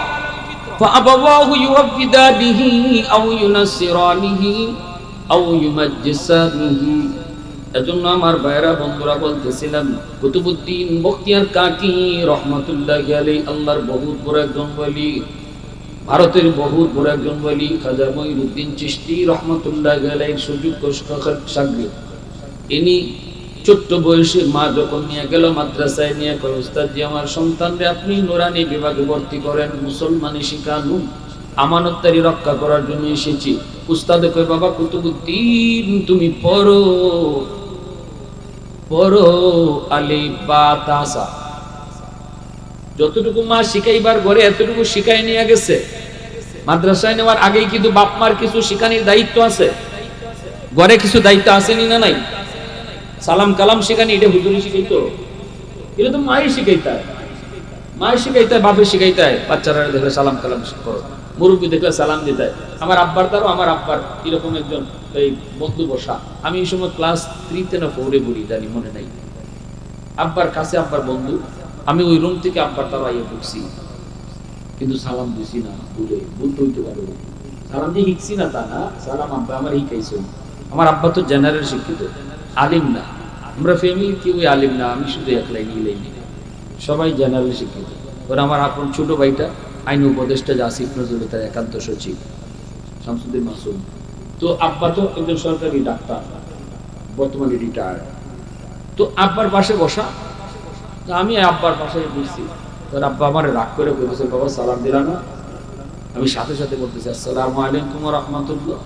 ফাআবাওয়াহু ইউওয়াফিদানিহি আও ইউনাসসিরানিহি আও ইউমাজ্জিসানিহি। এজন্য আমার ভাইরা বন্ধুরা বলতেছিলাম, কুতুবউদ্দিন বখতিয়ার কাকি রহমাতুল্লাহি আলাইহি আল্লাহর বহুত বড় একজন ওলি, ভারতের বহুত বড় একজন ওলি, খাজা মঈনুদ্দিন চিশতি রহমাতুল্লাহি আলাইহির সুযোগ্য শাগির্দ। ইনি ছোট্ট বয়সে মা যখন নিয়ে গেল মাদ্রাসায়, নিয়ে কয় উস্তাদজি আমার সন্তানরে আপনি নুরানি বিভাগে ভর্তি করেন, মুসলমানি শিখানো, আমানতদারি রক্ষা করার জন্য এসেছি। উস্তাদে কয় বাবা কুতুবউদ্দিন তুমি পড়ো পড়ো আলিফ বা তাসা, যতটুকু মা শিখাইবার ঘরে এতটুকু শিখাই নিয়ে গেছে। মাদ্রাসায় নেওয়ার আগেই কিন্তু বাপ মার কিছু শিখানির দায়িত্ব আছে, ঘরে কিছু দায়িত্ব আসেনি না নাই? সালাম কালাম শিখানি এটা হুজুরি শিখাইতো, এটা তো মাই শিখাইতে, মাই শিখাইতে, বাপে শিখাইতে, বাচ্চারা দেখলে সালাম কালাম করো, মুরব্বী দেখলে সালাম দিতে। আমার আব্বার দ্বারা আমার আব্বার এরকম একজন এই বন্ধু বসা, আমি এই সময় ক্লাস 3-তে না 4-এ পড়ি, জানি মনে নাই। আব্বার কাছে আব্বার বন্ধু, আমি ওই রুম থেকে আব্বার দ্বারা আইয়া ঢুকছি, কিন্তু সালাম দিছি না, ভুলতে হইতে পারে, সালাম দিয়ে শিখছি না তা না, সালাম আব্বা আমার শিখাইছে। আমার আব্বা তো জেনারেল শিক্ষিত, আলিম না, আমরা ফ্যামিলি কেউ আলিম না, আমি শুধু একলাই নিলাইনি, সবাই জেনারেল শিক্ষিত। ওরা আমার আপন ছোট ভাইটা আইন উপদেষ্টা আসিফ নজরুল তার একান্ত সচিব শামসুদ্দিন মাসুম। তো আব্বা তো একজন সরকারি ডাক্তার, বর্তমানে রিটায়ার্ড। তো আব্বার পাশে বসা, আমি আব্বার পাশে বসছি, তোর আব্বা আমার রাগ করে বলতেছে বাবা সালাম দিলা না? আমি সাথে সাথে বলতেছি আসসালামু আলাইকুম ওয়া রাহমাতুল্লাহ।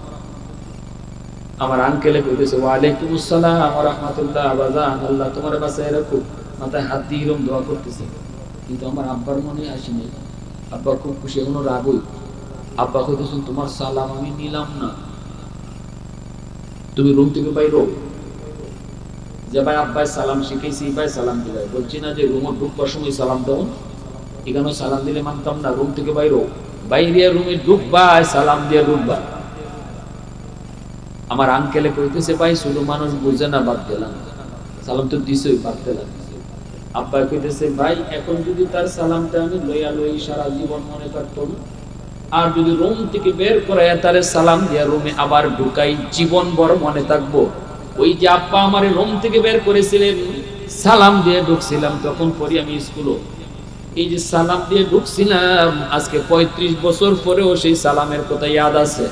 আমার আঙ্কেলে কইতেছে ওয়ালাইকুম আসসালাম ওয়া রাহমাতুল্লাহ, আবাজান আল্লাহ তোমার বাসায় রাখুক, মাথায় হাত দিয়ে এরকম দোয়া করতেছে। কিন্তু আমার আব্বার মনে আসেনি, আব্বা খুব খুশি, এখনো রাগই। আব্বা কইতেছেন তোমার সালাম আমি নিলাম না, তুমি রুম থেকে বাইরো, যে ভাই আব্বাই সালাম শিখেছি ভাই সালাম দিবে, বলছি না যে রুমে ঢুকবার সময় সালাম দাও, এখানে সালাম দিলে মানতাম না, রুম থেকে বাইরো, বাইরে রুমে ঢুকবা সালাম দিয়ে ঢুকবা। আমার আঙ্কেলে কইতেছে ভাই ছোট মানুষ বুঝে না, বাদ দিলাম, সালাম তো দিছই, বাদ দিলাম। আব্বা কইতেছে ভাই এখন যদি তার সালামটা আমি লইয়া লই সারা জীবন মনে থাকতো না, আর যদি রুম থেকে বের করাইয়া তারে সালাম দিয়া রুমে আবার ঢুকাই জীবন ভর মনে থাকবো। ওই যে আব্বা আমার রুম থেকে বের করেছিলেন, সালাম দিয়ে ঢুকছিলাম, তখন পরে আমি স্কুলও এই যে সালাম দিয়ে ঢুকছিলাম, আজকে 35 বছর পরেও সেই সালামের কথা ইয়াদ আছে।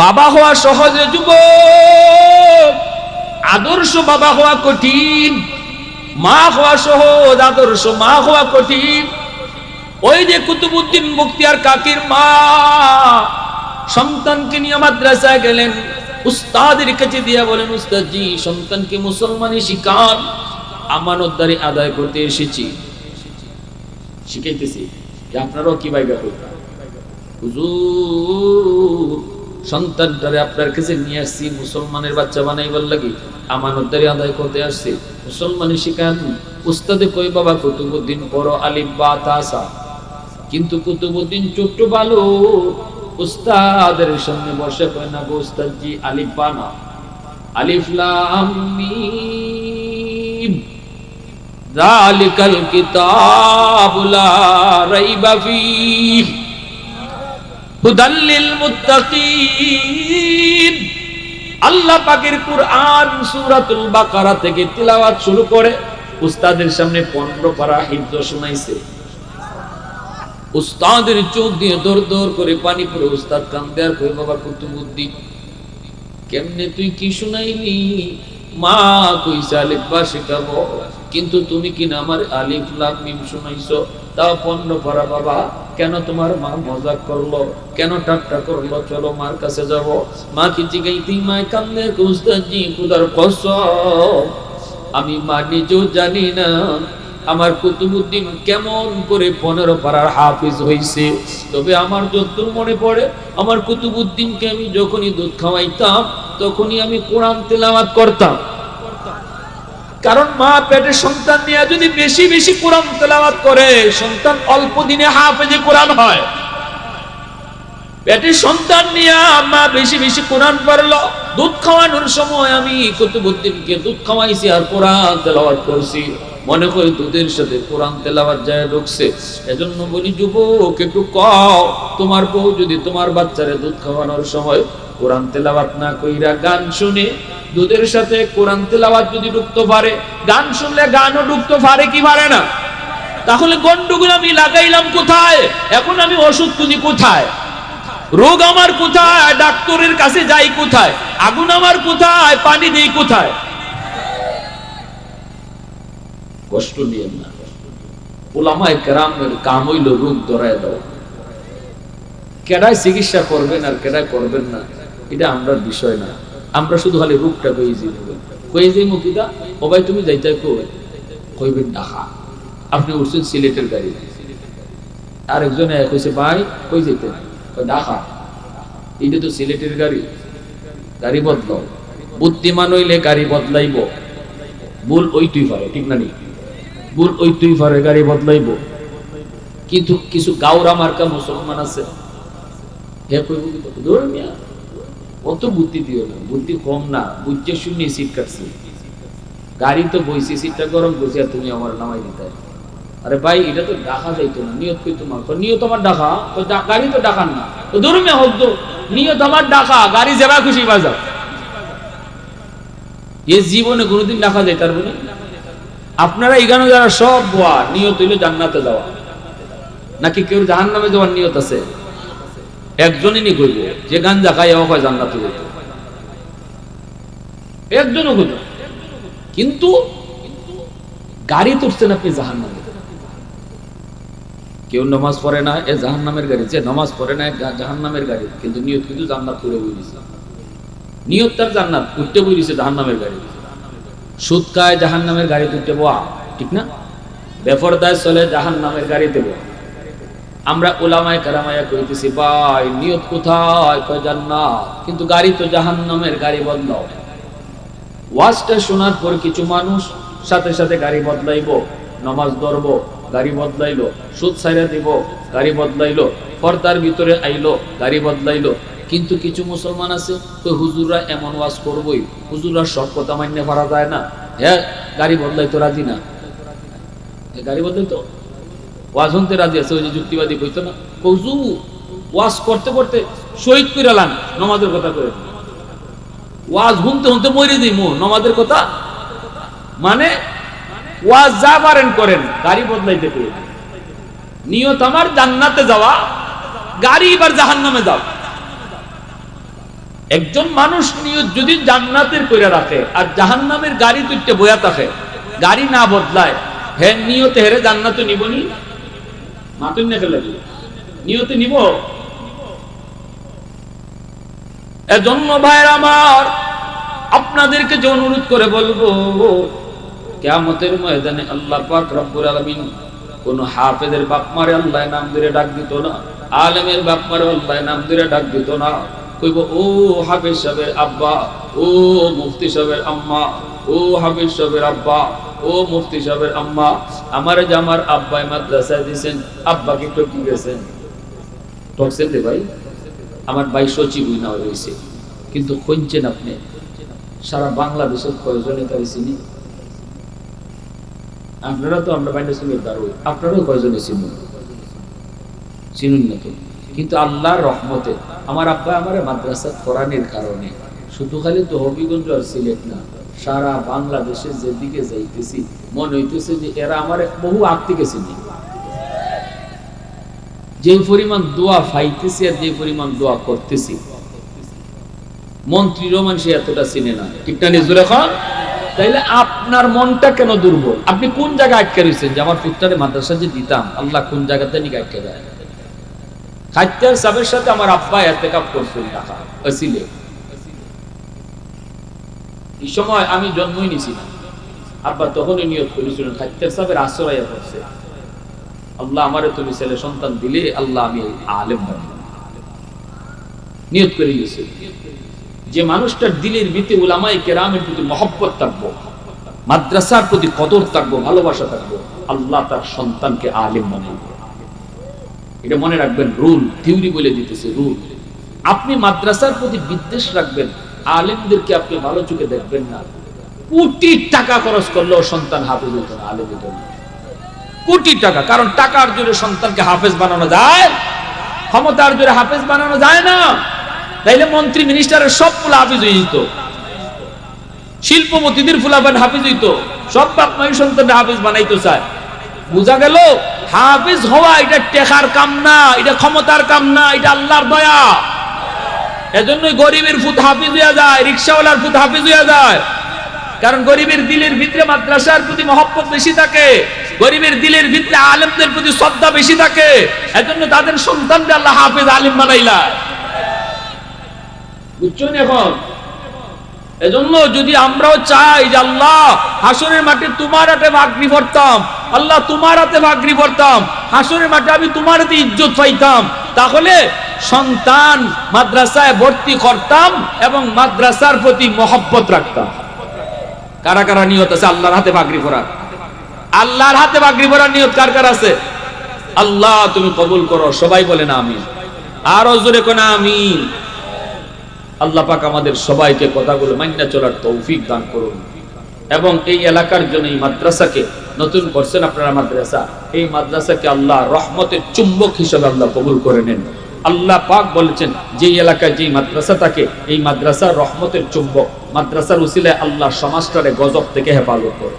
বাবা হওয়া সহজে যুবক, আদর্শ বাবা হওয়া কঠিন। মা হওয়া সহজ, আদর্শ মা হওয়া কঠিন। ওই যে কুতুবউদ্দিন বখতিয়ার কাকির মা সন্তানকে নিয়ে মাদ্রাসায় গেলেন, উস্তাদের কাছে দিয়া বলেন, উস্তাদজি সন্তানকে মুসলমানি শিখান, আমানতদারি আদায় করতে এসেছি, শিখাইতেছি। আপনারাও কি বাইগা করবেন? হুজুর সন্তানটারে আপনার কাছে নিয়ে আসছি মুসলমানের বাচ্চা বানাইবার লাগি, আমানতদারি আদায় করতে আসছি, মুসলমানি শিখান। উস্তাদে কই বাবা কুতুবউদ্দিন পড়ো আলিফ বা তাসা, কিন্তু কুতুবউদ্দিন ছোট্ট বালু উস্তাদের সামনে বসে কয় না গো উস্তাদজি আলিফ বা না, আলিফ লাম মিম যালিকাল কিতাবু লা রাইবা ফীহ হুদাল লিল মুত্তাকিন। আল্লাহ পাকের কুরআন সূরাতুল বাকারা থেকে তিলাওয়াত শুরু করে উস্তাদের সামনে 15 পারা হিফজ শোনাইছে। উস্তাদের চোখ দিয়ে দর দর করে পানি পড়ে, উস্তাদ কান্দে আর কই বাবা কুতুবউদ্দিন কেমনে তুই কি শুনাইলি? মা কইছে আলিফ বা শেখাবো, কিন্তু তুমি কি না আমার আলিফ লাম মিম শুনাইছো, তাও 15 পারা। বাবা কেন তোমার মা মজাক করলো, কেন ঠাট্টা করলো? চলো মার কাছে যাব। মা কি জিগাইতেই মায় কান্দে, উস্তাদজি খুদার কসম আমি মা নিজেও জানি না আমার কুতুবউদ্দিন কেমন করে 15 পারার হাফিজ হইছে। তবে আমার যতদূর মনে পড়ে, আমার কুতুবউদ্দিনকে আমি যখনই দুধ খাওয়াইতাম তখনই আমি কোরআন তেলাওয়াত করতাম। কারণ মা পেটে সন্তান নিয়ে যদি বেশি বেশি কোরআন তেলাওয়াত করে, সন্তান অল্প দিনে হাফেজে কোরআন হয়। পেটে সন্তান নিয়ে মা বেশি বেশি কোরআন পড়লো, দুধ খাওয়ানোর সময় আমি কুতুবউদ্দিনকে দুধ খাওয়াইছি আর কোরআন তেলাওয়াত করছি। মনে করি দুধের সাথে কোরআন তেলাওয়াত যায় ঢুকছে। এজন্য বলি যুবক একটু কও, তোমার বউ যদি তোমার বাচ্চারে দুধ খাওয়ানোর সময় কোরআন তেলাওয়াত না কইরা গান শুনে, দুধের সাথে কোরআন তেলাওয়াত যদি ঢুকতে পারে, গান শুনলে গানও ঢুকতে পারে কি পারে না? তাহলে গন্ডগোল আমি লাগাইলাম কোথায়? এখন আমি ওষুধ খুঁজি কোথায়? রোগ আমার কোথায়? ডাক্তারের কাছে যাই কোথায়? আগুন আমার কোথায়? পানি দেই কোথায়? কষ্ট নিয়েন না। উলামায়ে কেরামের কাম হইল রোগ ধরায় দাও। কেডায় চিকিৎসা করবেন আর কেডায় করবেন না এটা আমরা বিষয় না। আমরা শুধু খালি রোগটা কই যাই মুকিদা ও ভাই তুমি যাইতে কইবেন ঢাকা, আপনি উঠছেন সিলেটের গাড়ি, আরেকজনে কইছে ভাই কই যাইতেন, ঢাকা। এটা তো সিলেটের গাড়ি, গাড়ি বদলাও। বুদ্ধিমান হইলে গাড়ি বদলাইব, ভুল ওইটুই পারে, ঠিক না? ভুল ওইটুই পারে, গাড়ি বদলাইব। কিন্তু কিছু গাওরা মার্কা মুসলমান আছে, হে কইব ধরে মিয়া অত বুদ্ধি দিও না, বুদ্ধি কম না, বুঝছে শুনে সিট কাটছি, গাড়ি তো বইছি, সিটটা গরম করছি আর তুমি আমার নামাই দিতে। আরে ভাই এটা তো ডাকা যাইতো না, নিয়ত কই তোমার, নিয়ত আমার ডাকা, গাড়ি তো ডাকান না, তো ধরে মিয়া হোক তো নিয়ত আমার ডাকা, গাড়ি যেবা খুশি বাজাও। এ জীবনে কোনোদিন ডাকা যায় তার বলে? আপনারা এখানে যারা সব বোয়া নিয়ত হইলে জান্নাতে যাওয়া, নাকি কেউ জাহান্নামে যাওয়ার নিয়ত আছে? একজনই নি কইব যে গাঞ্জা খাইয়া হয় জান্নাতে যেত, একজনও কইব। কিন্তু গাড়ি তুলছেন আপনি জাহান্নামে। কেউ নামাজ পড়ে না, এ জাহান্নামের গাড়ি, যে নামাজ পড়ে না জাহান্নামের গাড়ি, কিন্তু নিয়ত কিন্তু জান্নাত করে বইছে। নিয়ত তার জান্নাত, উঠতে বইছে জাহান্নামের গাড়ি। সুদ খায় জাহান্নামের গাড়িতে উঠতে বোয়া, ঠিক না? বেপরদায় চলে জাহান্নামের গাড়িতে বোয়া। আমরা উলামায়ে কেরামায়া কইতেছি ভাই নিয়ত কোথায়? কয় জান্নাত, কিন্তু গাড়ি তো জাহান্নামের গাড়ি বদলাও। ওয়াজটা শোনার পর কিছু মানুষ সাথে সাথে গাড়ি বদলাইবো, নামাজ ধরবো, গাড়ি বদলাইলো, সুদ ছাইরা দিব, গাড়ি বদলাইলো, পর্দার ভিতরে আইলো, গাড়ি বদলাইলো। কিন্তু কিছু মুসলমান আছে কই হুজুররা এমন ওয়াজ করবই, হুজুররা সব কথা মান্য করা যায় না, হ্যাঁ গাড়ি বদলাইতো রাজি না, গাড়ি বদলাইতো ওয়াজ শুনতে রাজি আছে। ওই যে যুক্তিবাদী কইতো না, হুজুর ওয়াজ করতে করতে শহীদ কইরালাম নামাজের কথা কই, ওয়াজ শুনতে শুনতে মরে যাইমু নামাজের কথা। মানে ওয়াজ যা পারেন করেন, গাড়ি বদলাইতে কই নিয়ত আমার জান্নাতে যাওয়া, গাড়ি এবার জাহান্নামে যাও। একজন মানুষ নিয়ত যদি জান্নাতের কইরা রাখে আর জাহান্নামের গাড়ি তুইতে বয়া থাকে, গাড়ি না বদলায়, হে নিয়তে হেরে জান্নাতে নিবনি? মাতুন না খেলে নিয়তে নিব? এজন্য ভাইরা আমার, আপনাদেরকে যে অনুরোধ করে বলবো, কিয়ামতের ময়দানে আল্লাহ পাক রব্বুল আলামিন কোন হাফেজের বাপ মারে আল্লাহ নাম ধরে ডাক দিত না, আলেমের বাপ মারে আল্লাহ নাম ধরে ডাক দিত না। কইব ও হাফেজ সাহেবের আব্বা, ও মুফতি সাহেবের আম্মা, ও হাফেজ সাহেবের আব্বা, ও মুফতি সাহেবের আম্মা, আমারে যে আমার আব্বাই মাদ্রাসায় দিয়েছেন, আব্বাকে একটু কি গেছেন টকছেন রে ভাই, আমার ভাই সচিব না হয়েছে, কিন্তু খুঁজছেন আপনি সারা বাংলাদেশের কয়জনে তাই চিনি? আপনারা তো আমরা বাইরে সঙ্গে দাঁড়ুই, আপনারাও কয়জনে চিনুন? চিনুন না তো। কিন্তু আল্লাহর রহমতে আমার আব্বা আমার মাদ্রাসা কোরআনের কারণে শুধু খালি তো হবিগঞ্জ আর সিলেট না, সারা বাংলাদেশে যেদিকে যাইতেছি মনে হইতেছে যে এরা আমার বহু আগ থেকে চিনি। যে পরিমাণ দোয়া পাইতেছি আর যে পরিমাণ দোয়া করতেছি, মন্ত্রীরও মানুষ এতটা চিনে না, ঠিক না নিজুর এখন? তাইলে আপনার মনটা কেন দুর্বল? আপনি কোন জায়গায় আটকে রয়েছেন যে আমার পুত্রের মাদ্রাসা যে দিতাম, আল্লাহ কোন জায়গাতে নিয়ে আটকে দেয়? খাদ্যার সাহেবের সাথে আমার আব্বা এতেকাপ করছিল ঢাকা আসিলে, এই সময় আমি জন্মই নিছি না, আব্বা তখনই নিয়ত করেছিলেন খাদ্যার সাহেবের আশ্রয় করছে, আল্লাহ আমারে তুমি ছেলে সন্তান দিলে আল্লাহ আমি আলেম বানাবো, নিয়ত করে গেছে। যে মানুষটার দিলের ভিতরে উলামায়ে কেরামের প্রতি মহব্বত থাকবো, মাদ্রাসার প্রতি কদর থাকবো, ভালোবাসা থাকবো, আল্লাহ তার সন্তানকে আলেম বানাবে। এটা মনে রাখবেন, রুল, থিওরি বলে দিতেছে রুল। আপনি মাদ্রাসার প্রতি বিদ্বেষ রাখবেন, আলেমদেরকে আপনি ভালো চোখে দেখবেন না, কোটি টাকা খরচ করলেও সন্তান হাফেজ হইতো না, আলেম হইতো না। কোটি টাকা, কারণ টাকার জোরে সন্তানকে হাফেজ বানানো যায়? ক্ষমতার জোরে হাফেজ বানানো যায় না। তাইলে মন্ত্রী মিনিস্টারের সব ফুলা হাফিজ হয়ে যেত, শিল্পপতিদের ফুলাবান হাফিজ হইতো, সব বাপ মাই সন্তানরা হাফিজ বানাইতে চায়। বুঝা গেল, হাফিজ হওয়া এটা টেকার কাম না, এটা ক্ষমতার কাম না, এটা আল্লাহর দয়া। এজন্যই গরিবের ফুত হাফিজ হইয়া যায়, রিকশাওয়ালার ফুত হাফিজ হইয়া যায়, কারণ গরিবের দিলের ভিতরে মাদ্রাসার প্রতি মহব্বত বেশি থাকে, গরিবের দিলের ভিতরে আলেমদের প্রতি শ্রদ্ধা বেশি থাকে, এজন্য তাদের সন্তানকে আল্লাহ হাফিজ আলেম বানাইলা। বুঝছেন এখন? এজন্য যদি আমরাও চাই যে আল্লাহ হাসরের মাঠে তোমার হাতে ভাগরি পড়তাম, আল্লাহ তোমার হাতে ভাগরি পড়তাম, হাসরের মাঠে আমি তোমার হাতে ইজ্জত পাইতাম, তাহলে সন্তান মাদ্রাসায় ভর্তি করতাম এবং মাদ্রাসার প্রতি মহব্বত রাখতাম। কারা কারা নিয়ত আছে আল্লাহর হাতে ভাগরি পড়ার? আল্লাহর হাতে ভাগরি পড়ার নিয়ত কার কার আছে? আল্লাহ তুমি কবুল করো। সবাই বলেন আমিন, আর জোরে কোন আমিন। আল্লাহ পাক আমাদের সবাইকে কথাগুলো মাইনা চলার তৌফিক দান করুন, এবং এই এলাকার জন্য এই মাদ্রাসাকে নতুন করছেন আপনারা মাদ্রাসা, এই মাদ্রাসাকে আল্লাহ রহমতের চুম্বক হিসেবে আল্লাহ কবুল করে নেন। আল্লাহ পাক বলেছেন যে এলাকায় যে মাদ্রাসা থাকে, এই মাদ্রাসা রহমতের চুম্বক, মাদ্রাসার উসিলায় আল্লাহ সমাজটারে গজব থেকে হেফাজত করে।